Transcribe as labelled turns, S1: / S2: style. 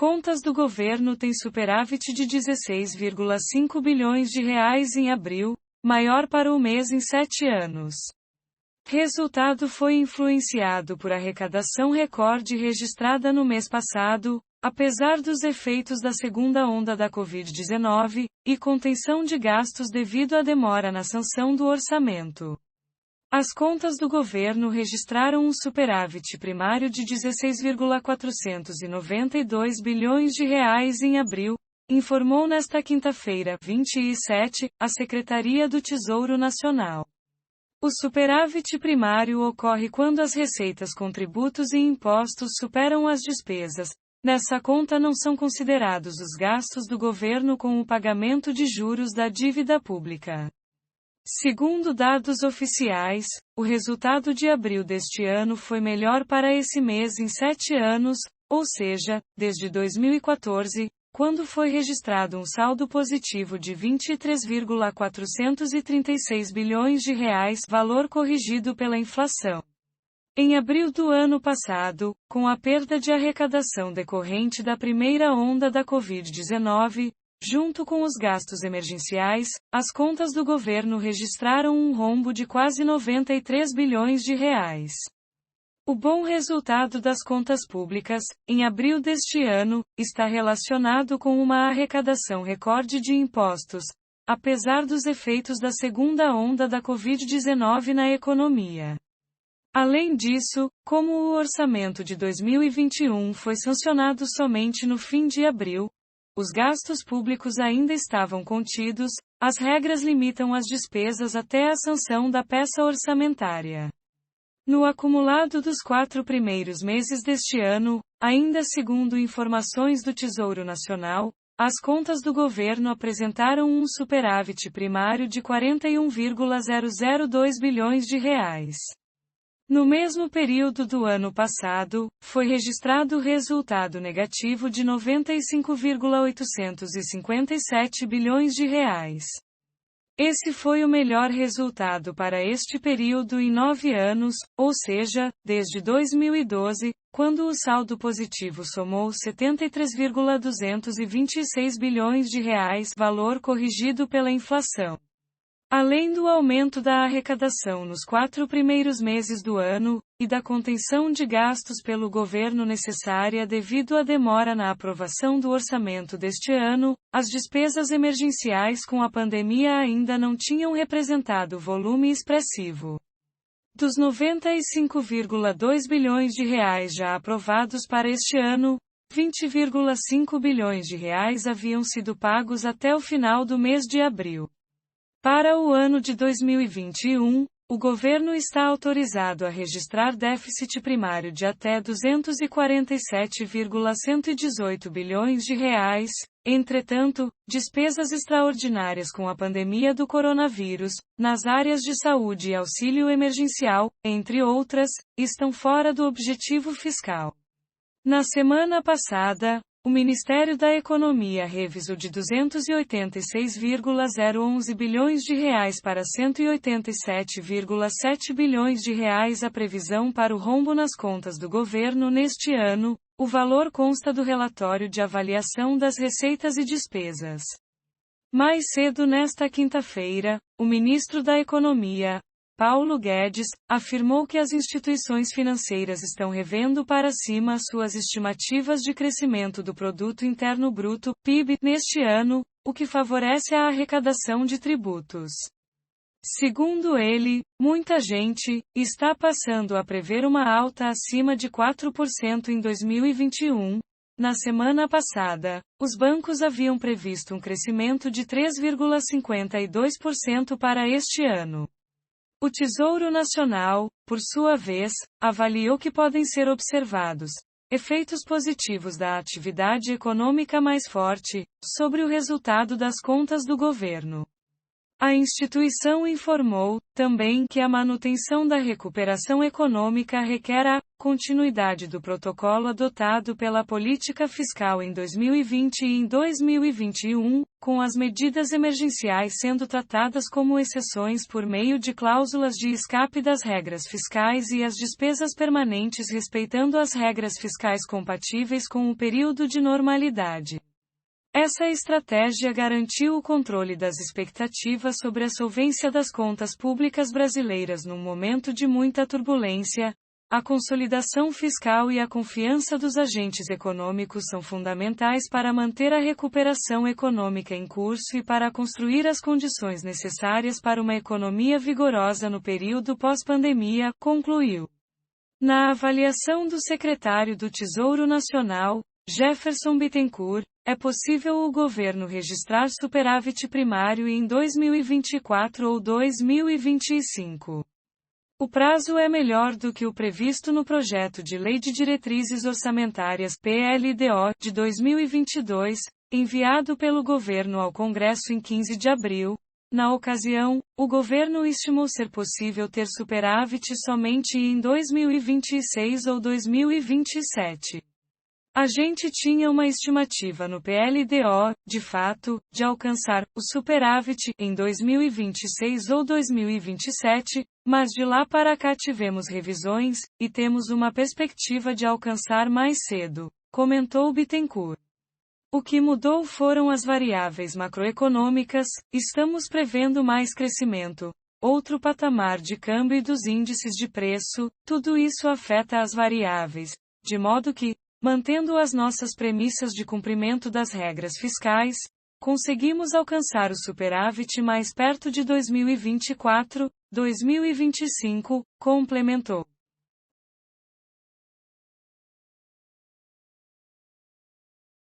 S1: Contas do governo têm superávit de 16,5 bilhões de reais em abril, maior para o mês em 7 anos. Resultado foi influenciado por arrecadação recorde registrada no mês passado, apesar dos efeitos da segunda onda da Covid-19, e contenção de gastos devido à demora na sanção do orçamento. As contas do governo registraram um superávit primário de 16,492 bilhões de reais em abril, informou nesta quinta-feira, 27, a Secretaria do Tesouro Nacional. O superávit primário ocorre quando as receitas com tributos e impostos superam as despesas. Nessa conta não são considerados os gastos do governo com o pagamento de juros da dívida pública. Segundo dados oficiais, o resultado de abril deste ano foi melhor para esse mês em 7 anos, ou seja, desde 2014, quando foi registrado um saldo positivo de 23,436 bilhões de reais, valor corrigido pela inflação. Em abril do ano passado, com a perda de arrecadação decorrente da primeira onda da Covid-19, junto com os gastos emergenciais, as contas do governo registraram um rombo de quase 93 bilhões de reais. O bom resultado das contas públicas, em abril deste ano, está relacionado com uma arrecadação recorde de impostos, apesar dos efeitos da segunda onda da Covid-19 na economia. Além disso, como o orçamento de 2021 foi sancionado somente no fim de abril, os gastos públicos ainda estavam contidos, as regras limitam as despesas até a sanção da peça orçamentária. No acumulado dos 4 primeiros meses deste ano, ainda segundo informações do Tesouro Nacional, as contas do governo apresentaram um superávit primário de 41,002 bilhões de reais. No mesmo período do ano passado, foi registrado resultado negativo de 95,857 bilhões de reais. Esse foi o melhor resultado para este período em 9 anos, ou seja, desde 2012, quando o saldo positivo somou 73,226 bilhões de reais, valor corrigido pela inflação. Além do aumento da arrecadação nos 4 primeiros meses do ano, e da contenção de gastos pelo governo necessária devido à demora na aprovação do orçamento deste ano, as despesas emergenciais com a pandemia ainda não tinham representado volume expressivo. Dos 95,2 bilhões de reais já aprovados para este ano, 20,5 bilhões de reais haviam sido pagos até o final do mês de abril. Para o ano de 2021, o governo está autorizado a registrar déficit primário de até 247,118 bilhões de reais. Entretanto, despesas extraordinárias com a pandemia do coronavírus, nas áreas de saúde e auxílio emergencial, entre outras, estão fora do objetivo fiscal. Na semana passada, o Ministério da Economia revisou de 286,011 bilhões de reais para 187,7 bilhões de reais a previsão para o rombo nas contas do governo neste ano. O valor consta do relatório de avaliação das receitas e despesas. Mais cedo nesta quinta-feira, o ministro da Economia, Paulo Guedes, afirmou que as instituições financeiras estão revendo para cima suas estimativas de crescimento do Produto Interno Bruto, PIB, neste ano, o que favorece a arrecadação de tributos. Segundo ele, muita gente está passando a prever uma alta acima de 4% em 2021. Na semana passada, os bancos haviam previsto um crescimento de 3,52% para este ano. O Tesouro Nacional, por sua vez, avaliou que podem ser observados efeitos positivos da atividade econômica mais forte sobre o resultado das contas do governo. A instituição informou, também, que a manutenção da recuperação econômica requer a continuidade do protocolo adotado pela política fiscal em 2020 e em 2021, com as medidas emergenciais sendo tratadas como exceções por meio de cláusulas de escape das regras fiscais e as despesas permanentes respeitando as regras fiscais compatíveis com o período de normalidade. Essa estratégia garantiu o controle das expectativas sobre a solvência das contas públicas brasileiras num momento de muita turbulência. A consolidação fiscal e a confiança dos agentes econômicos são fundamentais para manter a recuperação econômica em curso e para construir as condições necessárias para uma economia vigorosa no período pós-pandemia, concluiu. Na avaliação do secretário do Tesouro Nacional, Jefferson Bittencourt, é possível o governo registrar superávit primário em 2024 ou 2025. O prazo é melhor do que o previsto no projeto de Lei de Diretrizes Orçamentárias (PLDO) de 2022, enviado pelo governo ao Congresso em 15 de abril. Na ocasião, o governo estimou ser possível ter superávit somente em 2026 ou 2027. A gente tinha uma estimativa no PLDO, de fato, de alcançar o superávit em 2026 ou 2027, mas de lá para cá tivemos revisões, e temos uma perspectiva de alcançar mais cedo, comentou Bittencourt. O que mudou foram as variáveis macroeconômicas, estamos prevendo mais crescimento, outro patamar de câmbio e dos índices de preço, tudo isso afeta as variáveis, de modo que, mantendo as nossas premissas de cumprimento das regras fiscais, conseguimos alcançar o superávit mais perto de 2024, 2025, complementou.